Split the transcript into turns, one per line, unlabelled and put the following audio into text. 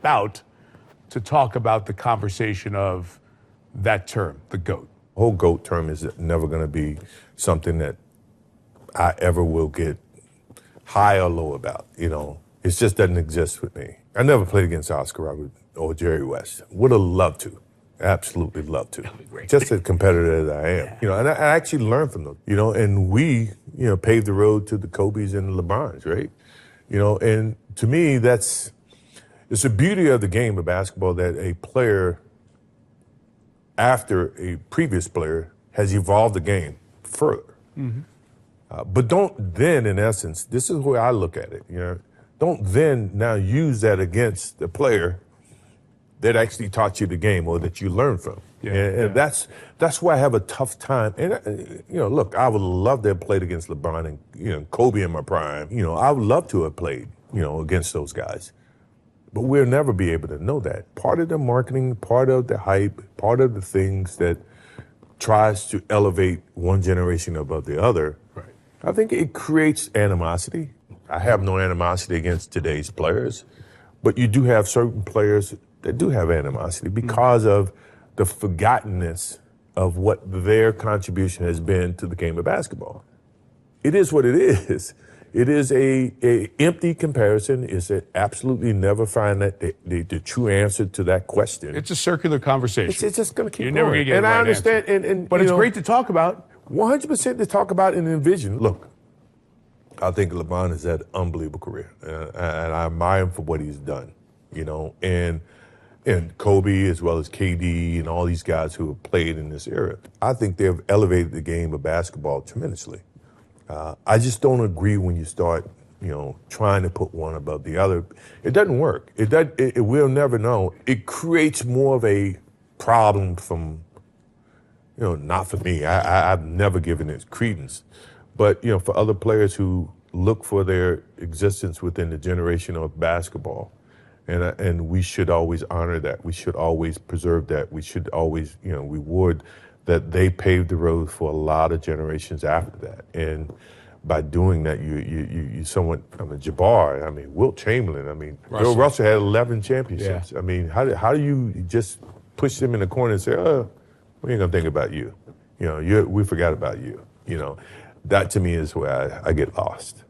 bout to talk about the conversation of that term, the GOAT.
The whole GOAT term is never going to be something that I ever will get high or low about. It just doesn't exist with me. I never played against Oscar Robert or Jerry West. Would have loved to. Absolutely love to. Just as competitive as I am. And I actually learned from them. And we, paved the road to the Kobe's and the LeBrons, right? And to me, it's the beauty of the game of basketball that a player, after a previous player, has evolved the game further. Mm-hmm. But don't then, in essence, this is the way I look at it, don't then now use that against the player that actually taught you the game or that you learned from. And that's why I have a tough time. And, look, I would love to have played against LeBron and, Kobe in my prime. I would love to have played, against those guys. But we'll never be able to know that. Part of the marketing, part of the hype, part of the things that tries to elevate one generation above the other,
right.
I think it creates animosity. I have no animosity against today's players, but you do have certain players that do have animosity because of the forgottenness of what their contribution has been to the game of basketball. It is what it is. It is a empty comparison. It's absolutely never find that the true answer to that question.
It's a circular conversation.
It's just going to keep
You're
going.
never going to get
and
the right
I understand.
Answer. But it's great to talk about.
100% to talk about and envision. Look, I think LeBron has had an unbelievable career, and I admire him for what he's done. And Kobe, as well as KD, and all these guys who have played in this era. I think they've elevated the game of basketball tremendously. I just don't agree when you start, trying to put one above the other. It doesn't work. We'll never know. It creates more of a problem from, not for me. I've never given it credence. But, for other players who look for their existence within the generation of basketball, and we should always honor that. We should always preserve that. We should always, reward that they paved the road for a lot of generations after that. And by doing that, you somewhat, Jabbar, Wilt Chamberlain, Bill Russell had 11 championships. Yeah. How do you just push them in the corner and say, oh, we ain't gonna think about you. We forgot about you. That to me is where I get lost.